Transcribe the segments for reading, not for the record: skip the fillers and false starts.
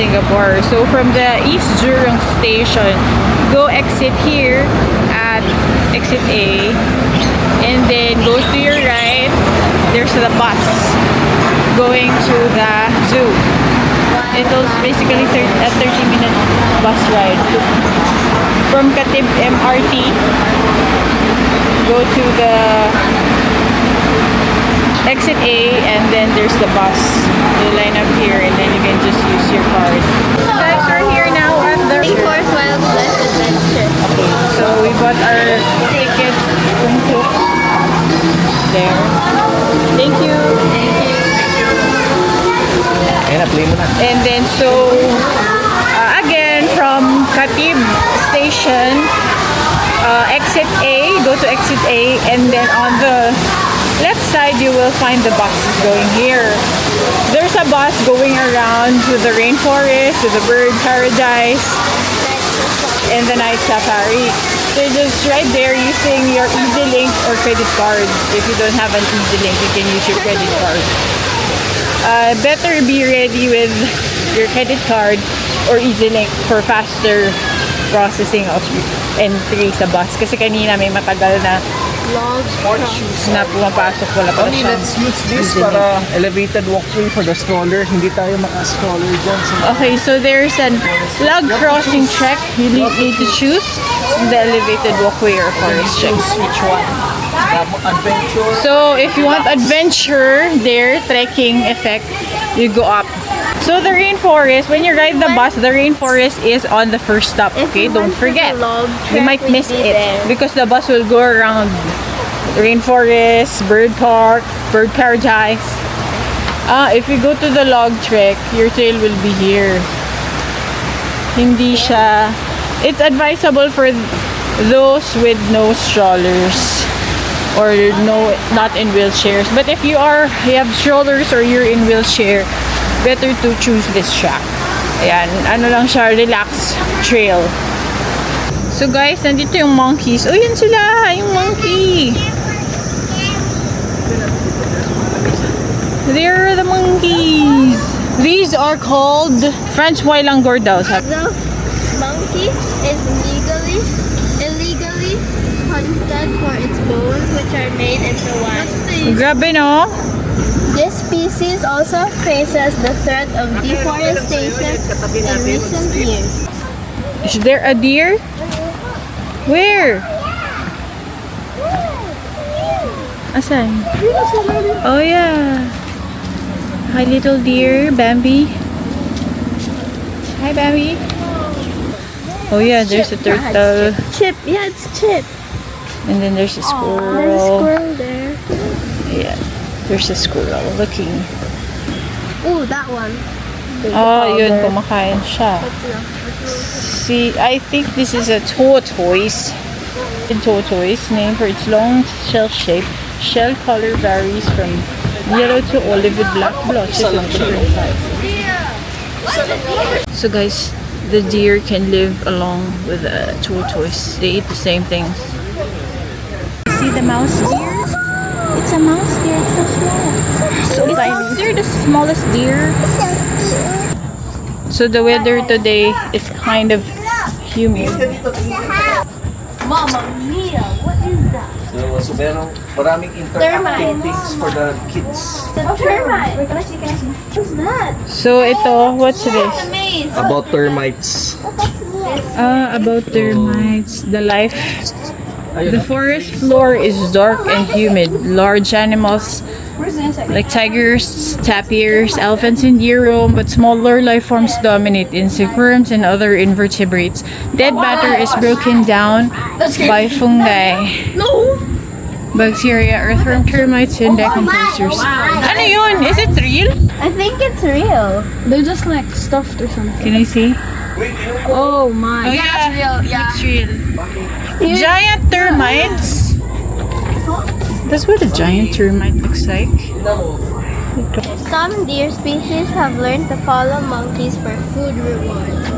Singapore. So from the East Jurong Station, go exit here at exit A, and then go to your right. There's the bus going to the zoo. It'll basically a 30-minute bus ride from Katib MRT. Go to the exit A, and then there's the bus. You line up here, and then you can just use your card. So guys, we're here now at the Rainforest Wildlife Adventure. Okay, so we bought our tickets there. Thank you. And then so again from Katib station, exit A, go to exit A, and then on the left side you will find the buses going here. There's a bus going around to the rainforest, to the bird paradise, and the night safari. So just right there using your EasyLink or credit card. If you don't have an EasyLink, you can use your credit card. Better be ready with your credit card or EasyLink for faster processing of entry sa bus. Kasi kanina may matagal na pumapasok, wala pa Only siya. let's use this para elevated walkway for the stroller. Hindi tayo maka-stroller dyan. Okay, so there's an log crossing check. You need to choose the elevated walkway or forest check. Which one? Adventure. So if you want adventure there, trekking effect, you go up. So the rainforest, when you ride the bus, the rainforest is on the first stop. Okay, don't forget. You might miss it because the bus will go around rainforest, bird park, bird paradise. If you go to the log trek, your trail will be here. Hindi siya. It's advisable for those with no strollers or not in wheelchairs. But if you have strollers or you're in wheelchair, better to choose this track. Ayan, ano lang siya, relax trail. So guys, nandito yung monkeys. Oh, yan sila, yung monkey. There are the monkeys. These are called French Wailangor daw. The monkey is illegally hunted for its bones, which are made into wine. Grabe, no? This species also faces the threat of deforestation in recent years. Is there a deer? Where? Asan? Oh yeah. Hi little deer, Bambi. Hi Bambi. Oh yeah, there's a turtle. Chip, yeah, it's Chip. And then there's a squirrel. There's a squirrel there. Yeah, there's a squirrel looking. Ooh, that one. Oh, yun, kumakain siya. See, I think this is a tortoise. A tortoise, named for its long shell shape. Shell color varies from yellow to olive with black blotches of different sizes. So guys, the deer can live along with the tortoise. They eat the same things. See the mouse deer? It's a mouse deer. It's so small. So is mouse deer the smallest deer? So the weather today is kind of humid. Mama Mia, what is that? So maraming interactive things for the kids. The termite. What's that? So ito, what's this? The maze. About termites. About termites. The life. The forest floor is dark and humid. Large animals like tigers, tapirs, elephants, and deer roam, but smaller life forms dominate, insect worms and other invertebrates. Dead matter is broken down by fungi, bacteria, earthworm, termites, and decomposers. Ano yun? Is it real? I think it's real. They're just like stuffed or something. Can I see? Oh my. Oh, yeah. It's real. Yeah. It's real. Giant termites. That's what a giant termite looks like. Some deer species have learned to follow monkeys for food rewards.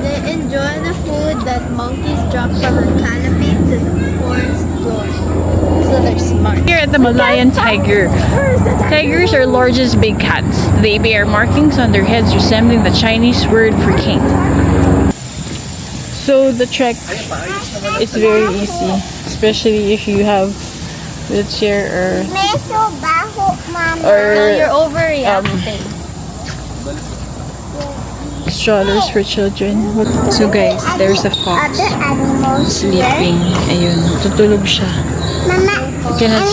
They enjoy the food that monkeys drop from the canopy to the forest floor. So they're smart. Here at the Malayan tiger. Tigers are largest big cats. They bear markings on their heads resembling the Chinese word for king. So the trek is very easy, especially if you have wheelchair or You're overreacting. strollers for children. So guys, there's a fox Other animals sleeping. Ayun, tutulog siya. Mama, Cannot...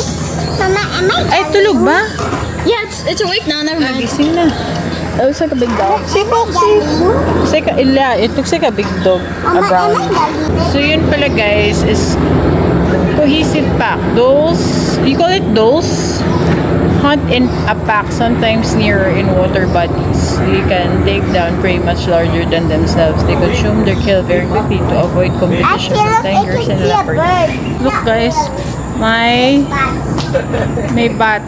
Mama, am I? Ay, tulog ba? Yeah, it's awake now. Never mind. Gising na. It looks like a big dog. Si Foxy. It looks like a big dog. A brown. So yun pala guys is cohesive pack. Those, you call it those? Hunt in a pack, sometimes nearer in water bodies. They can take down prey much larger than themselves. They consume their kill very quickly to avoid competition with tigers and leopards. Look guys, may bat.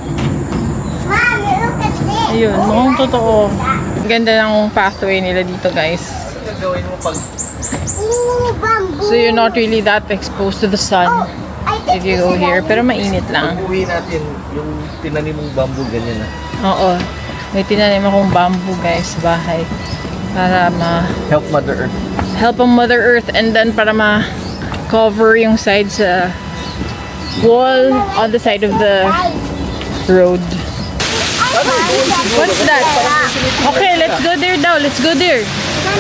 Mommy, look at this. Ayun, mukhang totoo. Ganda ng pathway nila dito guys. Gagawin mo pag Ooh, bamboo. So you're not really that exposed to the sun if you go here. Pero mainit lang. uwi natin yung tinanim mong bamboo ganyan na. Oo. May tinanim akong bamboo guys sa bahay. Para Help Mother Earth. help ang Mother Earth and then para ma-cover yung side sa wall on the side of the road. What's that? Okay, let's go there daw. Let's go there.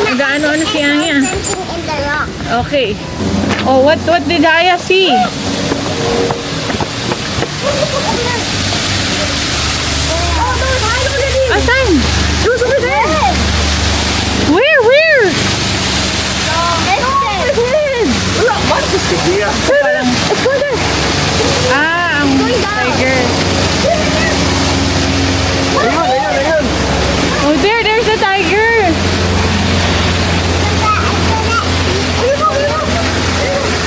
Nag-ano siya niya. Something in the rock. Okay. Oh, what did Aya see? Asan? Who's over there? Where? Wala, mansis ka diya. Let's go there. Ah, ang tiger. Ayun. Oh, there's a tiger.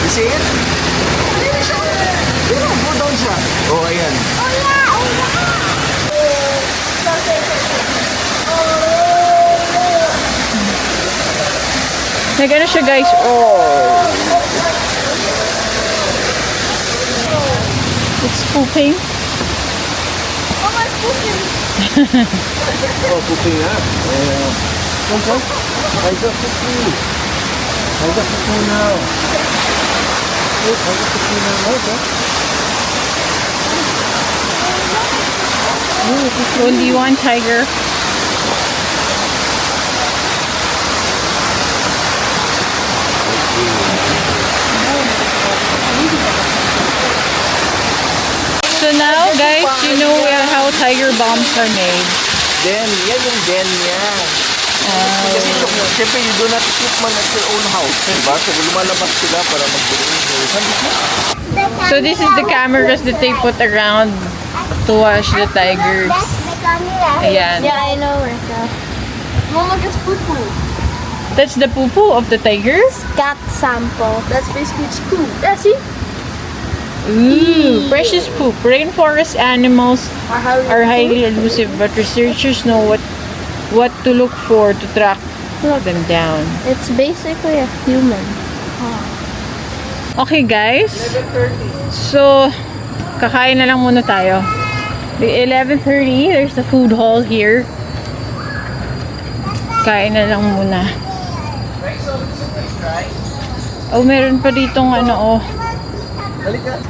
You see it? Go down siya. Oh, ayan. Nag-ano siya guys? Oh. It's pooping. Oh, pooping na. Come. I got pooping. I got pooping now. Look, I got pooping now. Okay. Only one tiger. So now, guys, you know how tiger bombs are made. Then, yan yung den niya. Kasi siyempre, you do not keep man at your own house. Diba? So, lumalabas sila para mag-grow. So this is the cameras that they put around to watch the tigers. Ayan. Yeah, I know, Rika. Mama gets poo-poo. That's the poo-poo of the tigers? Cat sample. That's basically its poo. Yeah, see? Ooh, precious poop. Rainforest animals are highly elusive, but researchers know what to look for to track them down. It's basically a human. Okay guys, so kakain na lang muna tayo. 11:30, there's the food hall here. Kain na lang muna. Oh, meron pa ditong ano, oh.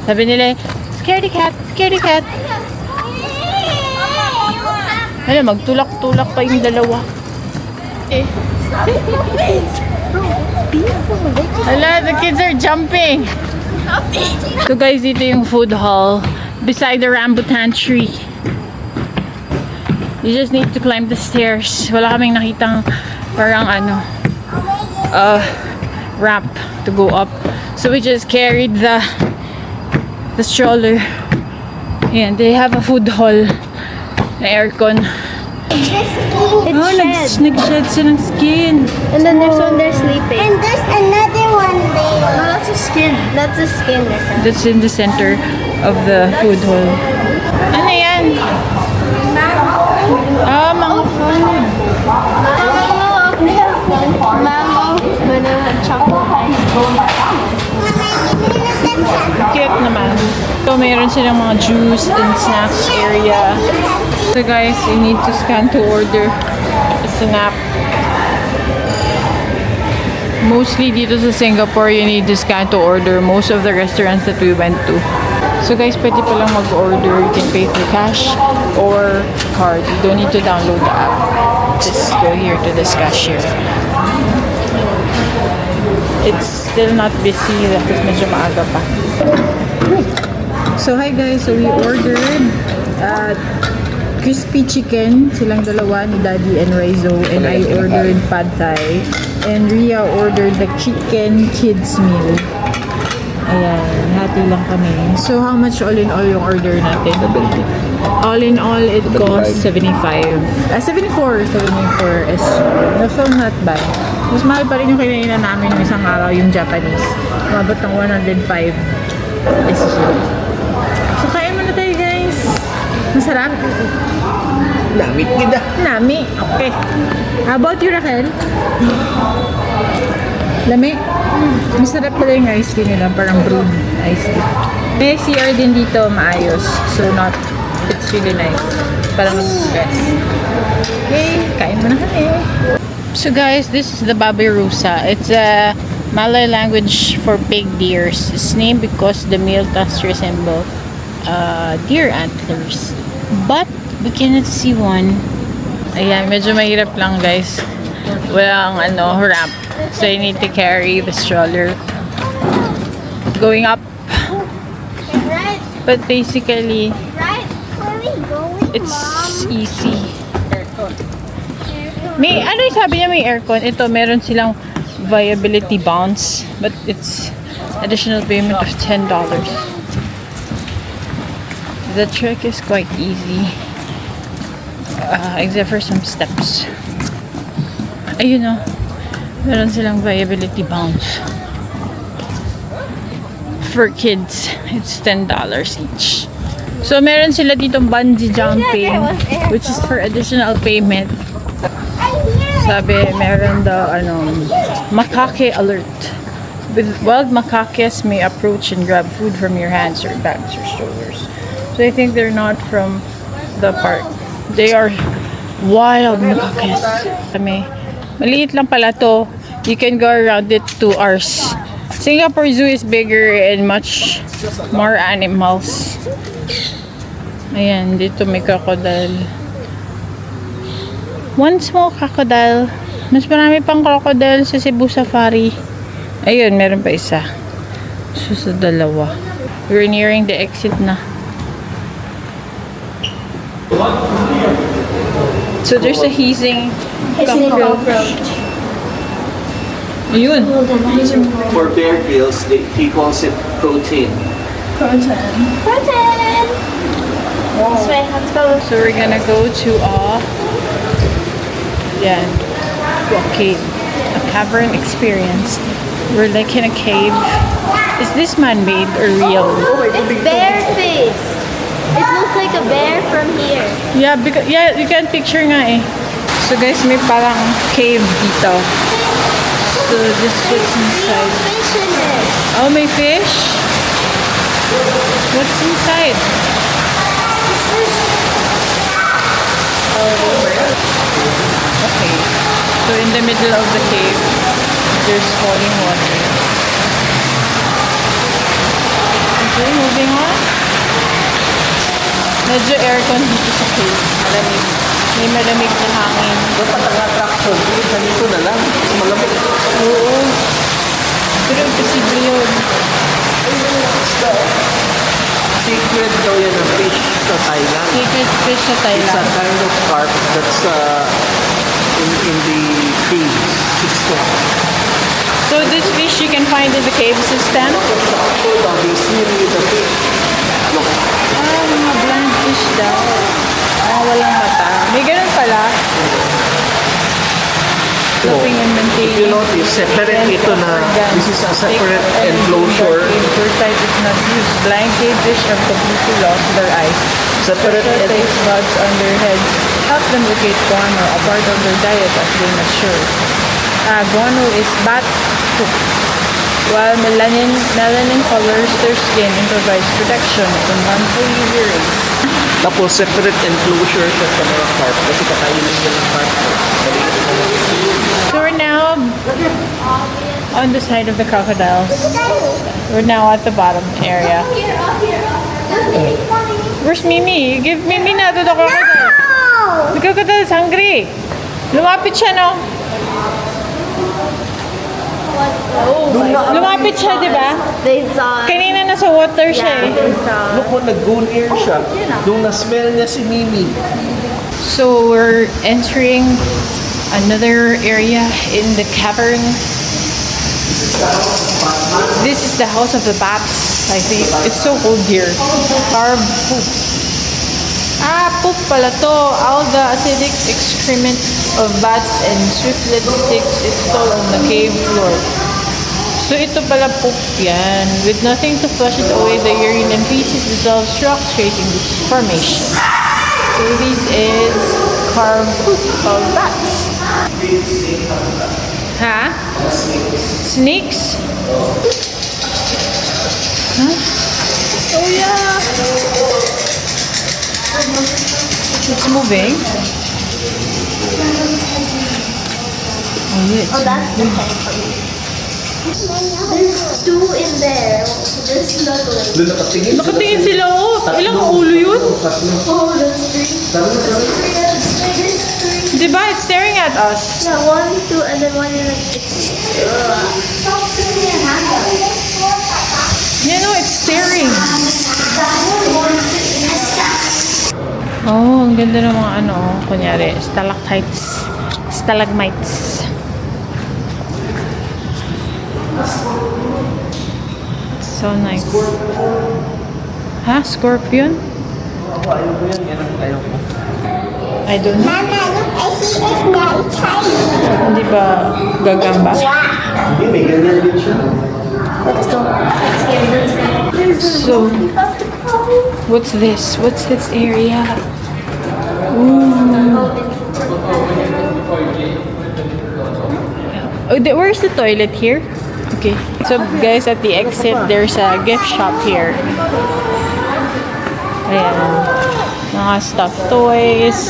Sabi nila, scaredy cat, scaredy cat. Hala, magtulak-tulak pa yung dalawa. Hala, the kids are jumping. So guys, dito yung food hall beside the rambutan tree. You just need to climb the stairs. Wala kaming nakitang parang ano, ramp to go up. So we just carried the stroller. And they have a food hall na aircon. Nag-shed silang skin. And then there's one there sleeping. And there's another one there. No, that's a skin. That's a skin, Rika. That's in the center of the food hall. Ano yan? Ah, mga food. Mango. So, mayroon silang mga juice and snacks area. So guys, you need to scan to order a snack. Mostly dito sa Singapore, you need to scan to order most of the restaurants that we went to. So guys, pwede palang mag-order. You can pay through cash or card. You don't need to download the app. Just go here to this cashier. It's still not busy because medyo maaga pa. So hi guys, so we ordered crispy chicken, silang dalawa ni Daddy and Raizo, and I ordered pad thai, and Ria ordered the chicken kids meal. Ayan, hati lang kami. So how much all in all yung order natin? All in all, it cost 75. 74 SG. So not bad. Mas mahal pa rin yung kinainan namin ng isang araw, yung Japanese. Umabot ng 105 SG. So kain muna tayo guys. Masarap. Nami kita. Nami. Okay. How about you, Raquel? Lami. Masarap pala yung iced tea nila. Parang brewed iced tea. May CR din dito, maayos. So it's really nice. Parang mag-stress. Okay, kain muna kami. So guys, this is the baboy rusa. It's a Malay language for pig deers. It's named because the male tusks resemble deer antlers. But we cannot see one. Ayan, medyo mahirap lang guys. Walang ramp. So you need to carry the stroller going up. But basically, it's easy. May, sabi niya may aircon. Ito, meron silang viability bonds. But it's additional payment of $10. The trek is quite easy. Except for some steps. Ayun o. Meron silang viability bonds. For kids, it's $10 each. So, meron sila ditong bungee jumping, which is for additional payment. Sabi, meron daw, macaque alert. With wild macaques may approach and grab food from your hands or bags or strollers. So, I think they're not from the park. They are wild macaques. Maliit lang pala to. You can go around it 2 hours. Singapore Zoo is bigger and much more animals. Ayan, dito may crocodile. One small crocodile. Mas marami pang crocodile sa Cebu Safari. Ayun, meron pa isa. So, sa dalawa. We're nearing the exit na. So, there's a hissing cockroach. Ayun. For bear grills, he calls it protein. Protein. This way, let's go. So we're gonna go to a cave, a cavern experience. We're like in a cave. Is this man-made or real? It's bear face. It looks like a bear from here. Yeah, because you can picture nga eh. So guys, may parang cave dito. So this is what's inside. Fish in it. Oh, may fish? What's inside? Okay. So in the middle of the cave, there's falling water. Okay, moving on. Medyo aircon dito sa cave. Malamig. May malamig na hangin. Dapat ang attraction, ganito na lang. Mas malamig. Oo. Pero imposible yun. Secret daw yan ng fish sa Thailand. Secret fish sa It's a Thailand. kind of carp that's in the cave system. So this fish you can find in the cave system? They'll be searing with the fish. Look. Mga blind fish daw. Walang mata. May ganun pala. Looking and maintaining. If you notice, separate ito na, this is a separate enclosure. Foresight is not used. Blind cave fish have completely lost their eyes. Separate Special taste buds on their heads help them locate guano, a part of their diet as they mature. Guano is bat poop. while melanin colors their skin and provides protection from harmful UV rays. Tapos separate enclosure siya sa mga carp kasi kakainin niya ng carp. So we're now on the side of the crocodiles. We're now at the bottom area. Where's Mimi? Give Mimi na to the crocodile. The crocodile is hungry. Lumapit siya, no? Lumapit siya, di ba? They saw. Kanina nasa water siya eh. Look mo, nag-go near siya. Nung na-smell niya si Mimi. So we're entering another area in the cavern. This is the house of the bats, I think. It's so cold here. Carb poop. Poop pala to. All the acidic excrement of bats and swiftlet sticks its toll on the cave floor. So ito pala poop yan. With nothing to flush it away, the urine and feces dissolves rocks, creating this formation. So this is carb poop of bats. Huh? Snakes? Huh? Oh yeah! It's moving. Oh yeah, it's That's the thing for me. There's two in there. They're snuggling. Doon nakatingin sila. Nakatingin sila, oh. Ilang ulo yun? Oh, that's three. There's three. Diba? It's staring at us. Yeah, one, two, and then one is like. Stop sticking your hand out. You know, it's staring. Oh, ang ganda ng mga ano, kunyari, stalactites, stalagmites. So nice. Ha? Scorpion? Ayaw ko yan. Yan ang ayaw ko. I don't know. Mama, look, I see it now. It's tiny. Hindi ba gagamba? Hindi, may ganyan din siya. Let's go. So, what's this? What's this area? Ooh. Oh, where's the toilet here? Okay. So, guys, at the exit, there's a gift shop here. Ayan. Mga stuffed toys.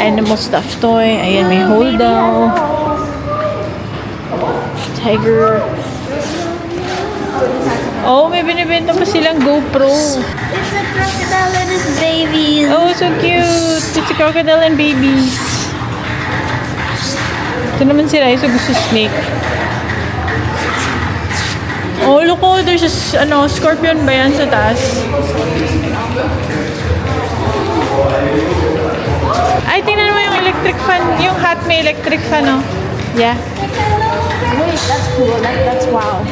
Animal stuffed toy. Ayan, may hold down. Tiger. Oh, may binibenta pa silang GoPro. It's a crocodile and its babies. Oh, so cute. It's a crocodile and babies. Ito naman si Raizo gusto snake. Oh, look, oh, there's a scorpion ba yan sa taas? Ay, tingnan mo yung electric fan. Yung hat may electric fan, oh. Yeah. Wait, that's cool. That's wow.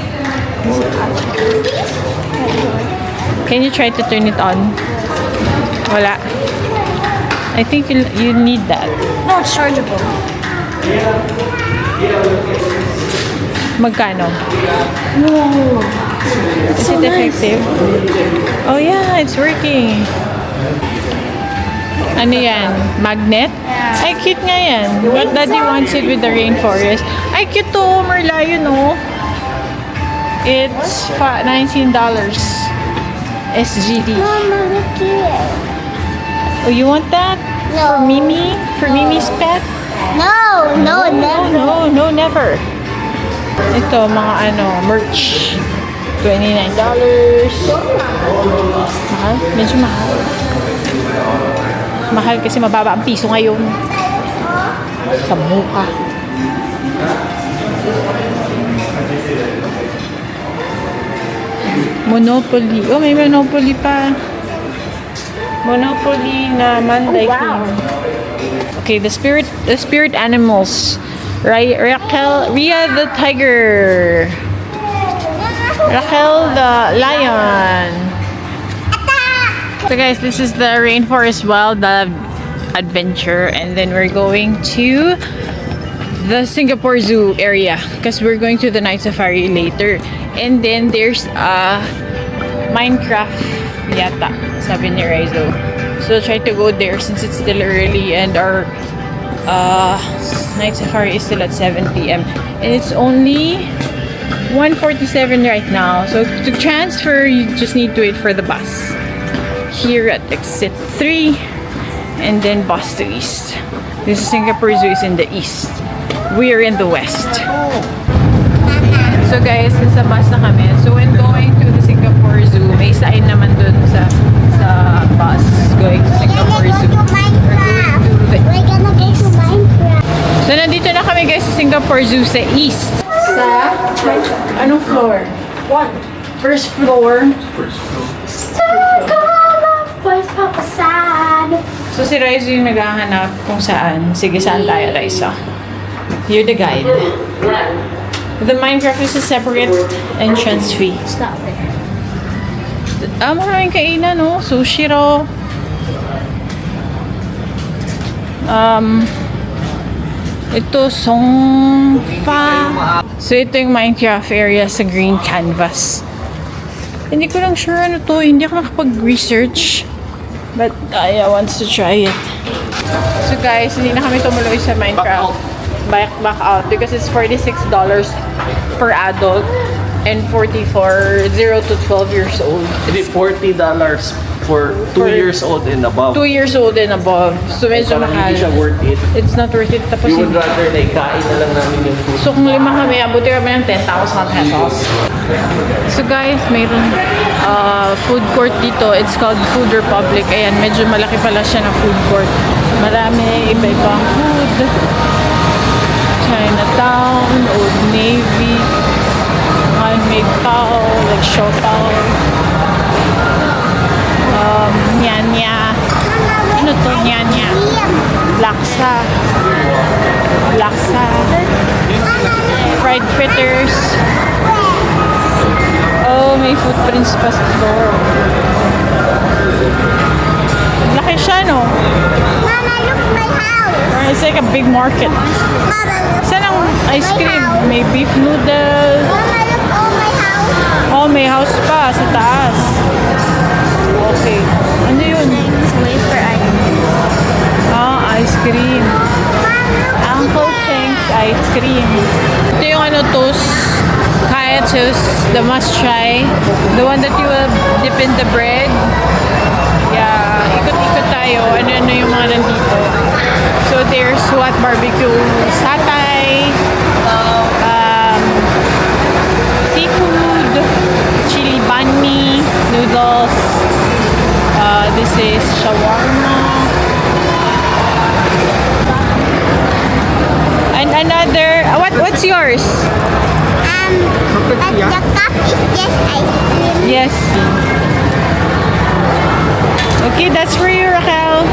Can you try to turn it on? Wala. I think you need that. No, it's chargeable. Magkano? No. Is it effective? Oh yeah, it's working. Ano yan? Magnet? Ay, cute nga yan. But Daddy wants it with the rainforest. Ay, cute to. Merlion, no? It's $19. SGD. Mama, look here. Oh, you want that? No. For Mimi? For Mimi's pet? No, never. No, never. Ito, mga merch. $29. Mahal? Medyo mahal. Mahal kasi mababa ang piso ngayon. Sa mukha. Monopoly. Oh, may Monopoly pa. Monopoly na Monday King. Okay, the spirit animals. Ria the tiger. Raquel the lion. So guys, this is the Rainforest Wild Adventure, and then we're going to the Singapore Zoo area because we're going to the night safari later. And then there's Minecraft yata, sabi ni Raizo. So try to go there since it's still early and our night safari is still at 7 p.m. and it's only 1:47 right now. So to transfer, you just need to wait for the bus. Here at exit 3 and then bus to east. This is Singapore Zoo is in the east. We are in the west. So guys, nasa bus na kami. So when going to the Singapore Zoo, may sign naman dun sa bus going to Singapore Zoo. We're gonna go to Minecraft. So nandito na kami guys sa Singapore Zoo sa east. Sa anong floor? One. First floor. Where's Papa Sad? So si Raizo yung naghahanap kung saan. Sige, saan tayo, Raizo? You're the guide. The Minecraft is a separate entrance fee. Stop there. Maraming kainan, no? Sushi raw. Ito, songfa. So, ito yung Minecraft area sa green canvas. Hindi ko lang sure ano to. Hindi ako nakapag-research. But, Aya wants to try it. So, guys, hindi na kami tumuloy sa Minecraft. Back out. Because it's $46 per adult and 40 for 0 to 12 years old. Hindi, $40 for 2 years old and above. 2 years old and above. So, medyo Parang mahal. hindi siya worth it. It's not worth it. Tapos, We would rather na ikain na lang namin yung food. so, kung 5 kami, abuti kami ng 10,000 pesos. So, guys, mayroon food court dito. It's called Food Republic. Ayan, medyo malaki pala siya na food court. Marami iba-ibang food. Chinatown, Old Navy, handmade towel, like show towel. Nyanya. Ano to? Nyanya. Laksa. Laksa. Fried fritters. Oh, may footprints pa sa floor. Laki siya, no? Mama, look my house. It's like a big market. Mama, look. Saan ang ice cream? May beef noodles. Mama, look all my house. Oh, may house pa sa taas. Okay. Ano yun? Wafer ice. Ah, ice cream. Uncle Cheng's ice cream. Ito yung ano, toast. Kaya toast. The must try. The one that you will dip in the bread. Yeah. Ikot-ikot tayo. Ano-ano yung mga nandito. So, there's what barbecue satay. Seafood. Chili banh mi. Noodles. This is shawarma. And another, what's yours? But the cup is just ice cream. Yes. Okay, that's for you, Raquel.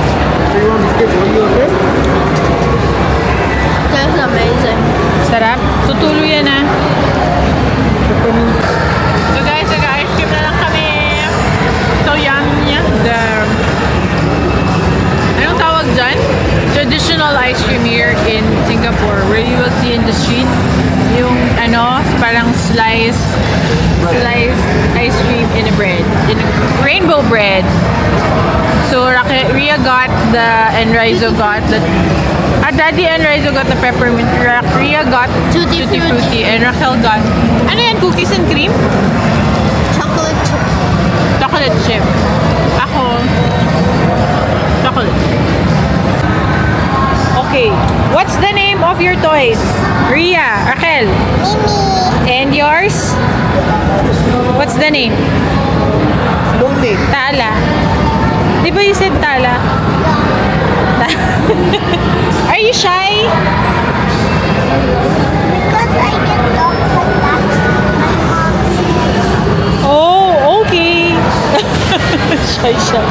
That's amazing. Sarap. Tutulo yan, ah. So guys, nag-ice cream na lang kami. So yummy. Anong tawag dyan? Traditional ice cream here in Singapore, where you will see in the street yung ano, parang sliced ice cream in a bread, in a rainbow bread. So Ria got and Raizo got the Daddy and Raizo got the peppermint. Ria got Tutti Frutti. and Raquel got ano yan, cookies and cream? Chocolate chip. Chocolate chip. Ako chocolate. Okay, what's the name of your toys? Ria, Raquel. Mimi. And yours? What's the name? Tala. Di ba you said Tala? Are you shy? Because I get lots of that. Oh, okay. Shy, shy.